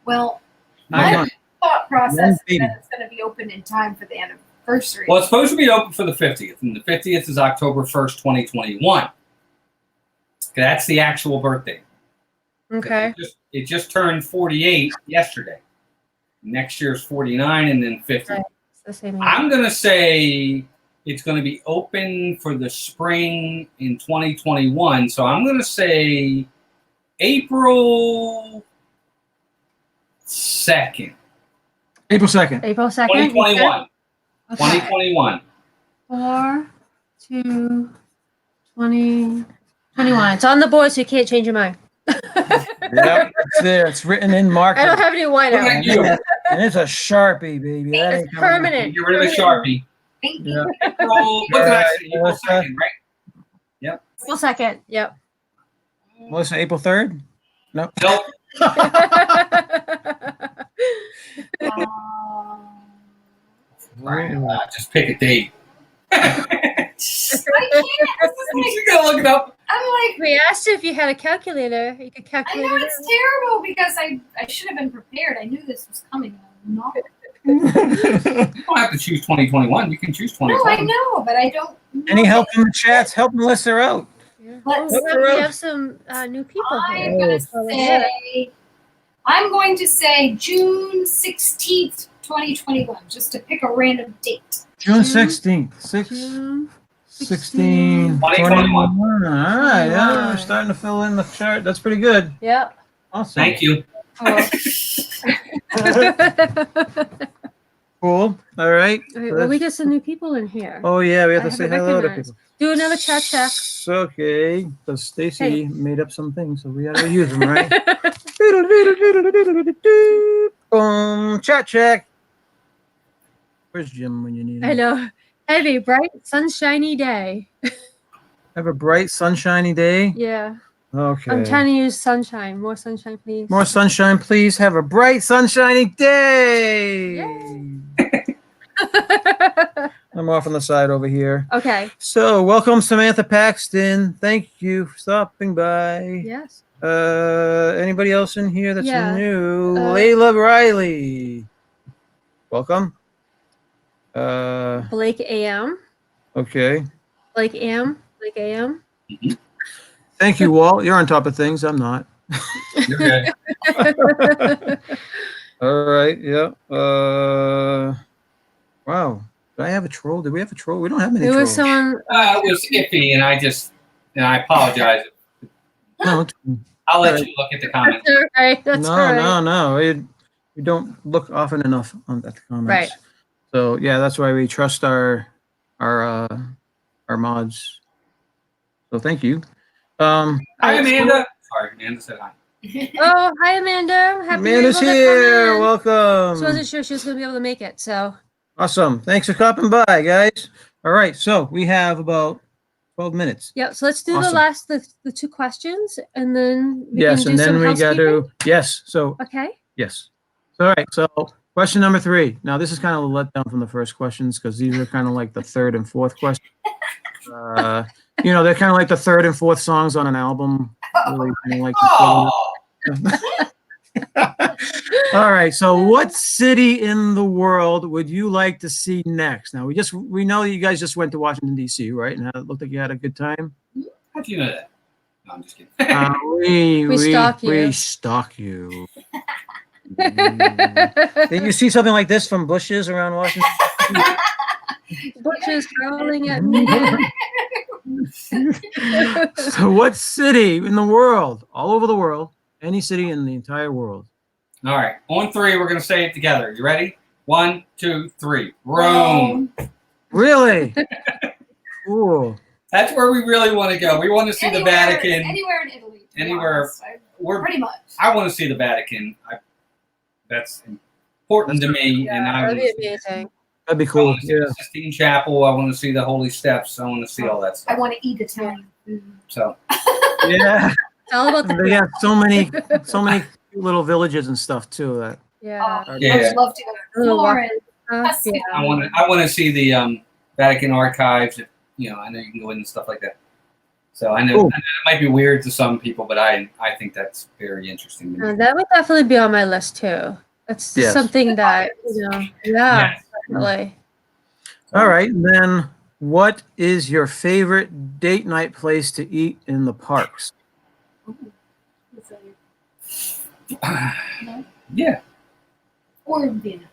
Well, 9 my months. thought process One is baby. that it's going to be open in time for the anniversary. Well, it's supposed to be open for the 50th, and the 50th is October 1st, 2021. That's the actual birthday. Okay. It just turned 48 yesterday. Next year's 49 and then 50. Right. It's the same year. I'm going to say it's going to be open for the spring in 2021. So I'm going to say April 2nd, April 2nd. April 2nd. 2021. Okay. 2021. 4, 2, 20, 21. It's on the board, so you can't change your mind. Yeah, it's there. It's written in marker. I don't have any whiteout. Look at you. And it's a Sharpie, baby. That It's ain't coming out. permanent. Get rid of the Sharpie. Thank you. Yeah. April, what did I say? April Melissa. 2nd, right? April 2nd. Yep. Melissa, April 3rd? No. Nope. Just pick a date. I can't. This is like, You gotta look it up. I'm like, We asked you if you had a calculator. You could I calculate know it. it's terrible because I should have been prepared. I knew this was coming. No, You don't have to choose 2021. You can choose I 2020. know, but I don't. know. Any help in the chats? Help Melissa out. Yeah. Let's We have some new people here. I'm gonna So let's hear it. say. I'm going to say June 16th, 2021, just to pick a random date. June 16th. 6, June 16, 2021. 21. All right. Yeah, we're starting to fill in the chart. That's pretty good. Yep. Awesome. Thank you. Cool. All right. Alright, well, we got some new people in here. Oh, yeah. We have I to say haven't hello to recognized. people. Do another chat check. Okay. Because Stacy Hey. made up some things, so we got to use them, right? Boom. Chat check. Where's Jim when you need him? I know. Heavy, bright, sunshiny day. Have a bright, sunshiny day. Yeah. Okay. I'm trying to use sunshine. More sunshine, please. More sunshine, please. Have a bright, sunshiny day. Yay. I'm off on the side over here. Okay. So, welcome, Samantha Paxton. Thank you for stopping by. Yes. Anybody else in here that's Yeah. new? Layla Riley. Welcome. Blake AM. Okay. Blake AM. Blake AM. Thank you, Walt. You're on top of things. I'm not. You're good. All right. Yeah. Wow. Did I have a troll? Did we have a troll? We don't have many There was trolls. someone. It was iffy, and I apologize. No, it's- I'll let you look at the comments. That's all right. That's all right. no. We don't look often enough at the comments. Right. So yeah, that's why we trust our mods. So thank you. Hi, Amanda. Sorry, Amanda said hi. Oh, hi, Amanda. Happy Amanda's you're able to come here. in. Welcome. She wasn't sure she was going to be able to make it, so. Awesome. Thanks for stopping by, guys. All right. So we have about 12 minutes. Yeah, so let's do Awesome. the two questions, and then we Yes, can and do then some we got housekeeping. to, yes. So, Okay. yes. All right. So question number 3. Now, this is kind of a letdown from the first questions because these are kind of like the third and fourth question. They're kind of like the third and fourth songs on an album. Really, like Oh, all right. So, what city in the world would you like to see next? Now, we know that you guys just went to Washington D.C., right? And it looked like you had a good time. how do you know that? No, I'm just kidding. We stalk you. We stalk you. Did you see something like this from bushes around Washington? Butch is howling at me. So, what city in the world, all over the world, any city in the entire world? All right, on 3, we're gonna say it together. You ready? 1, 2, 3. Rome. Really? Cool. That's where we really want to go. We want to see the Vatican. Anywhere in Italy. to be Anywhere. honest. Pretty much. I want to see the Vatican. That's important to me, and I That'd want be amazing. That'd be I cool. want to see Yeah. the Sistine Chapel. I want to see the Holy Steps. I want to see all that I stuff. want to eat Italian food. So Yeah. It's all about They the got so many cute little villages and stuff too. That yeah. I Yeah. would love to go to Little Florence. stuff, yeah. I want to see the Vatican archives. I know you can go in and stuff like that. So I know, Cool. I know it might be weird to some people, but I think that's very interesting to me. That would definitely be on my list too. That's Yes. something that yeah, Yes. definitely. All right. Then, what is your favorite date night place to eat in the parks? Yeah. Or Vienna.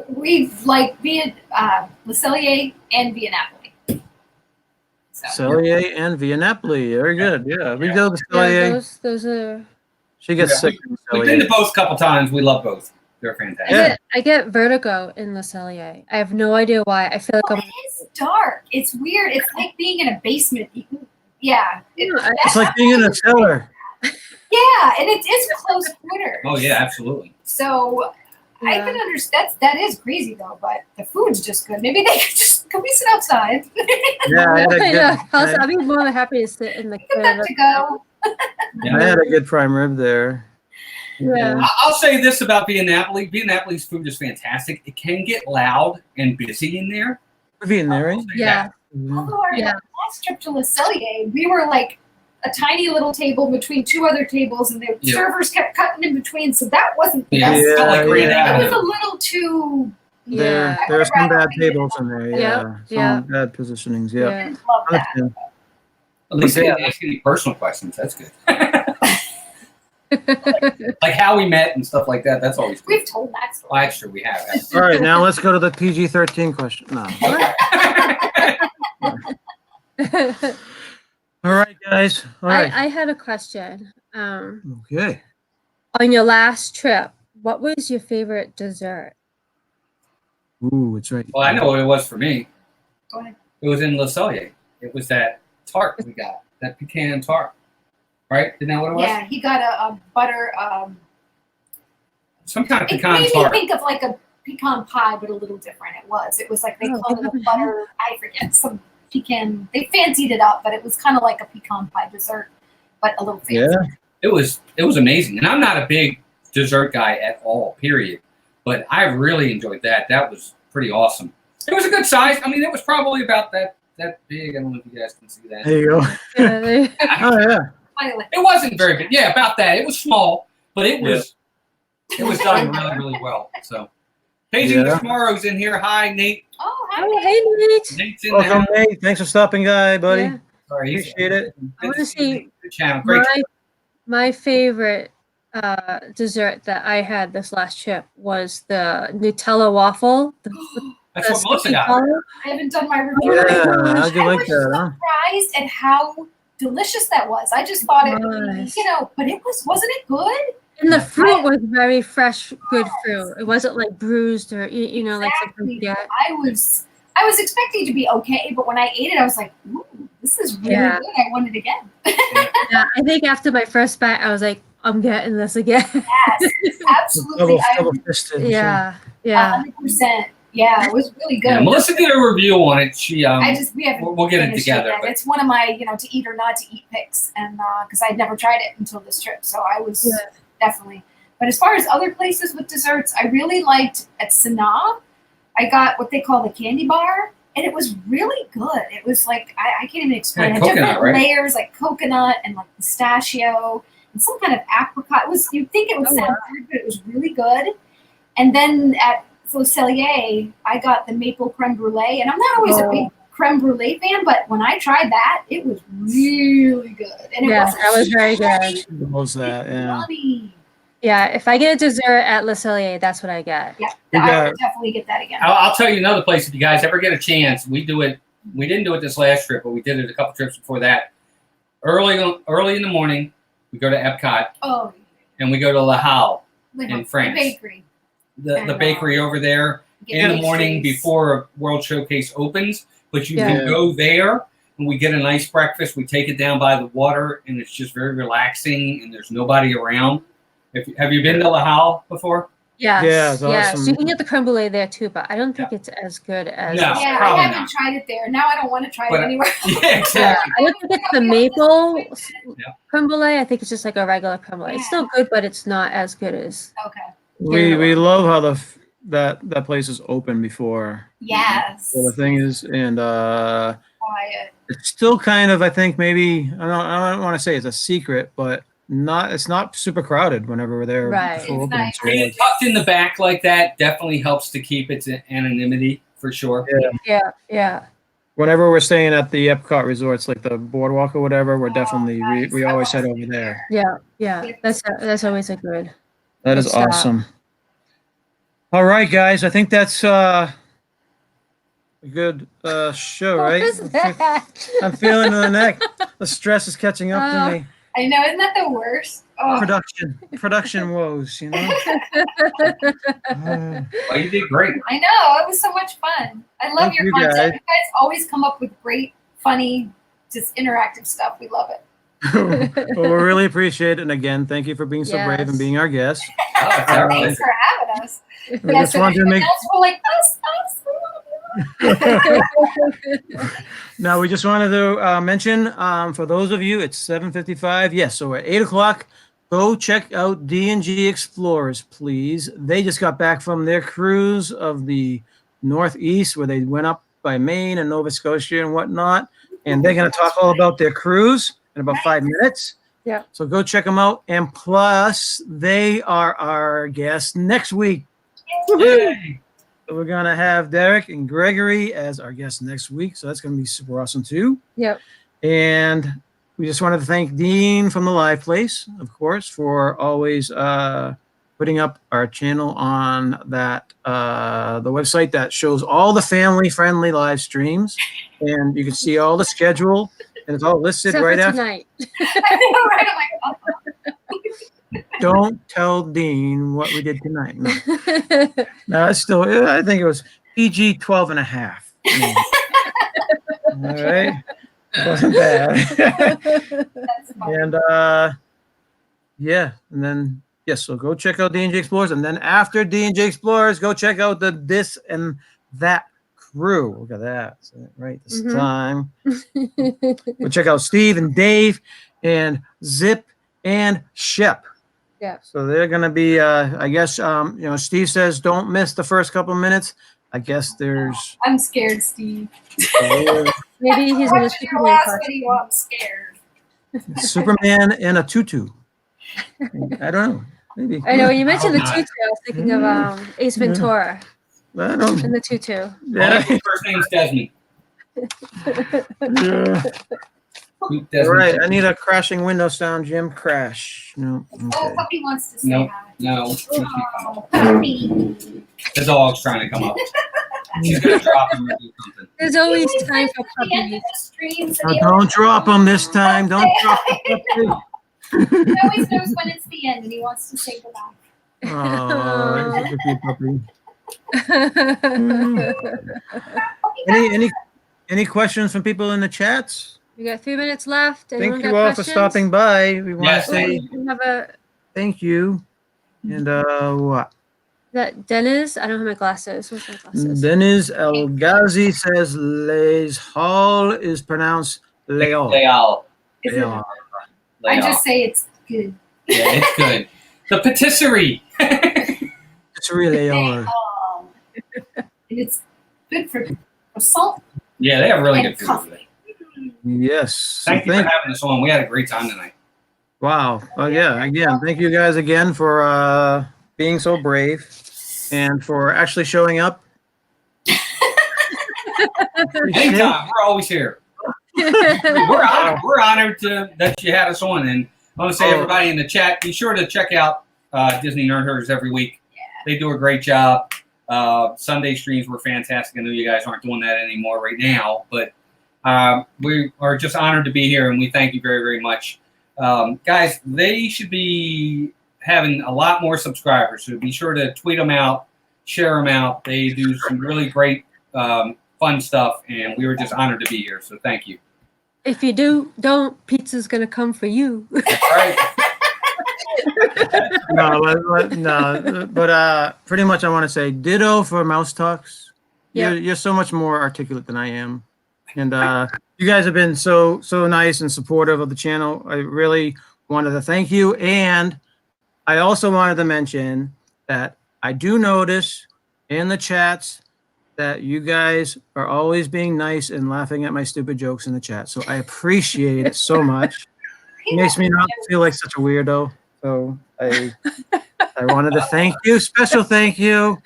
We've like Le Cellier and Via Napoli. So Cellier and Via Napoli. Very good. Yeah. We go to Yeah, Cellier. those are. She gets Yeah, sick. in We've been to Cellier. both a couple times. We love both. They're fantastic. Yeah. I get vertigo in Le Cellier. I have no idea why. I feel like I'm. it's dark. It's weird. It's like being in a basement. Yeah. It's like being in a cellar. Yeah, and it is close quarters. Oh yeah, absolutely. So I Yeah. can understand. That is crazy though, but the food's just good. Maybe they could just can we sit outside? Yeah, I had a good, I'd be more than happy to sit in the Get that to go. I had a good prime rib there. Yeah. I'll say this about Via Napoli. Via Napoli's food is fantastic. It can get loud and busy in there. We're in there, right? Yeah. Although our Yeah. last trip to Le Cellier, we were like a tiny little table between two other tables, and the Yeah. servers kept cutting in between, so that wasn't the Yeah, best. it's not like Grand It was Avenue. a little too. There Yeah. are some bad tables in there. Yeah. Yeah, Some yeah. bad positionings. I Yeah. didn't love that. Understand. At least they Yeah. didn't ask any personal questions. That's good. Like how we met and stuff like that. That's always good. We've told that story. Well, actually, we have. All right, now let's go to the PG-13 question. No. All right, guys. All right. I had a question. Okay. On your last trip, what was your favorite dessert? Ooh, it's right. Well, I know what it was for me. Go ahead. It was in Le Cellier. It was that tart we got, that pecan tart. Right? Isn't that what it was? Yeah, he got a butter. Some kind of It pecan made me tart. think of like a pecan pie, but a little different. It was like they called it a butter. I forget some pecan. They fancied it up, but it was kind of like a pecan pie dessert, but a little fancy. Yeah. It was amazing. And I'm not a big dessert guy at all, period. But I really enjoyed that. That was pretty awesome. It was a good size. I mean, it was probably about that big. I don't know if you guys can see that. There you go. Oh yeah. Finally. It wasn't very big. Yeah, about that. It was small, but it was done really, really well. So Paige Tomorrow's in here. Hi, Nate. Oh, hi. Oh, hey, Nate. Nate's in Welcome, there. Nate. Thanks for stopping by, buddy. Yeah. Sorry, Appreciate it. I want to see Good channel. Great. my favorite dessert that I had this last trip was the Nutella waffle. That's what Melissa got. I haven't done my review. Yeah, how'd you I like was that, huh? surprised at how delicious that was. I just thought it would be, but it wasn't it good? And the fruit was very fresh, good fruit. It wasn't like bruised or like something you get. I was expecting it to be okay, but when I ate it, I was like, ooh, this is really good. I want it again. Yeah, I think after my first bite, I was like, I'm getting this again. Yes, absolutely. Double-fisted. Yeah. 100%. Yeah, it was really good. Yeah, Melissa did a review on it. She we haven't. We'll get it finished together. yet. But It's one of my to eat or not to eat picks, and because I'd never tried it until this trip, so I was definitely. But as far as other places with desserts, I really liked at Sanaa. I got what they call the candy bar, and it was really good. It was like I can't even explain it. Different layers, like coconut and like pistachio and some kind of apricot. You'd think it would sound weird, but it was really good. And then at Cellier, I got the maple creme brulee, and I'm not always a big creme brulee fan, but when I tried that, it was really good. And that was very good. What was that? Yeah. Yummy. Yeah, if I get a dessert at Le Cellier, that's what I get. Yeah, I would definitely get that again. I'll tell you another place if you guys ever get a chance. We do it. We didn't do it this last trip, but we did it a couple trips before that. Early in the morning, we go to Epcot. Oh. And we go to La Halle in France. The bakery. The bakery over there in the morning before World Showcase opens. But you can go there, and we get a nice breakfast. We take it down by the water, and it's just very relaxing, and there's nobody around. Have you been to La Halle before? Yes. Yeah, it's awesome. So you can get the creme brulee there too, but I don't think it's as good as. No, I haven't tried it there. Now I don't want to try it anywhere. Yeah, exactly. I don't think it's the maple creme brulee. I think it's just like a regular creme brulee. It's still good, but it's not as good as. Okay. We love how that place is open before. Yes. So the thing is, and quiet. it's still kind of, I think maybe I don't want to say it's a secret, but it's not super crowded whenever we're there. Right. It's nice. Being tucked in the back like that definitely helps to keep its anonymity for sure. Yeah. Whenever we're staying at the Epcot resorts, like the boardwalk or whatever, we're definitely we always head over there. Yeah. That's always a good. That is awesome. All right, guys. I think that's a good show, right? I'm feeling the neck. The stress is catching up to me. I know, isn't that the worst? Oh. Production woes, you know. Well, you did great. I know, it was so much fun. I love your content. Guys. You guys always come up with great, funny, just interactive stuff. We love it. Well, we really appreciate it, and again, thank you for being so brave and being our guest. Thanks for having us. We just wanted to make. We're like us. Now, we just wanted to mention, for those of you, it's 7:55. Yes, so at 8 o'clock, go check out D&G Explorers, please. They just got back from their cruise of the Northeast, where they went up by Maine and Nova Scotia and whatnot, and they're going to talk all about their cruise in about 5 minutes. Yeah. So go check them out, and plus, they are our guests next week. Yay. So we're going to have Derek and Gregory as our guests next week. So that's going to be super awesome too. Yep. And we just wanted to thank Dean from the Live Place, of course, for always putting up our channel on that the website that shows all the family-friendly live streams. And you can see all the schedule, and it's all listed Except right for after. tonight. I know, right? I'm like, Don't tell Dean what we did tonight. No, it's still, I think it was PG 12 and a half. All right. It wasn't bad. that's fun. And and then so go check out D&J Explorers, and then after D&J Explorers, go check out the This and That through. Look at that. Right this Mhm. time. We'll check out Steve and Dave and Zip and Shep. Yeah. So they're going to be, I guess, Steve says don't miss the first couple minutes. I guess there's. I'm scared, Steve. Maybe he's in a Watching your Superman last costume. video, I'm scared. Superman in a tutu. I don't know. Maybe. I know when you mentioned the not. tutu, I was thinking of Ace Ventura I don't. and the tutu. Oh, Yeah. his first name's Dizney. Yeah. Desmond. All right. I need a crashing window sound, Jim. Crash. No. Oh, Okay. puppy wants to say Nope. hi. No, she can't come Oh, up. puppy. The dog's trying to come up. She's gonna drop him or do something. There's always time for At the end puppies. of the streams, Oh, don't drop them this time. Don't drop them. He always knows when it's the end and he wants to say goodbye. Oh, that's a cute puppy. Puppy, Any questions from people in the chats? We got 3 minutes left. Anyone Thank you got all questions? for stopping by. We want Yes, to say We have a thank you. And what? that Dennis. I don't have my glasses. Where's my glasses? Deniz El Ghazi says Les Hall is pronounced Leol. Leal. is it- Leol. I just say it's good. Yeah, it's good. The patisserie. It's really Leol. And it's good for salt Yeah, they have really and good food. coffee. Yes. Thank you for having us on. We had a great time tonight. Wow. Oh yeah. Again, thank you guys again for being so brave and for actually showing up. Anytime, we're always here. We're honored that you had us on, and I want to say everybody in the chat, be sure to check out Disney Nerd Herders every week. They do a great job. Sunday streams were fantastic. I know you guys aren't doing that anymore right now, but we are just honored to be here, and we thank you very, very much. Guys, they should be having a lot more subscribers, so be sure to tweet them out, share them out. They do some really great fun stuff, and we were just honored to be here, so thank you. If you don't, pizza's gonna come for you. That's right. No, but pretty much I want to say ditto for Mouse Talks. Yeah. You're so much more articulate than I am, and you guys have been so nice and supportive of the channel. I really wanted to thank you, and I also wanted to mention that I do notice in the chats that you guys are always being nice and laughing at my stupid jokes in the chat. So I appreciate it so much. It makes me not feel like such a weirdo. So I wanted to thank you. Special thank you.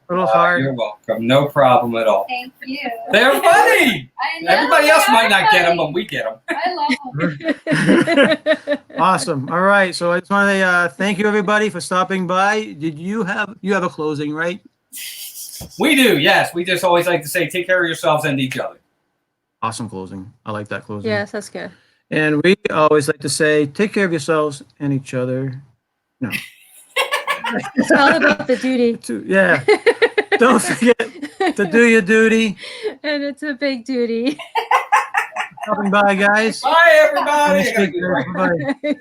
Little heart. You're welcome. No problem at all. Thank you. They're funny. I know, Everybody else might not get them, funny. but we get them. I love them. Awesome. All right. So I just want to thank you everybody for stopping by. Did you have a closing, right? We do, yes. We just always like to say, take care of yourselves and each other. Awesome closing. I like that closing. Yes, that's good. And we always like to say, take care of yourselves and each other. No. It's all about the duty. Yeah. Don't forget to do your duty. And it's a big duty. Stopping by, guys. Bye, everybody. Nice I gotta speaking, get right. everybody.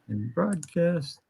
And broadcast.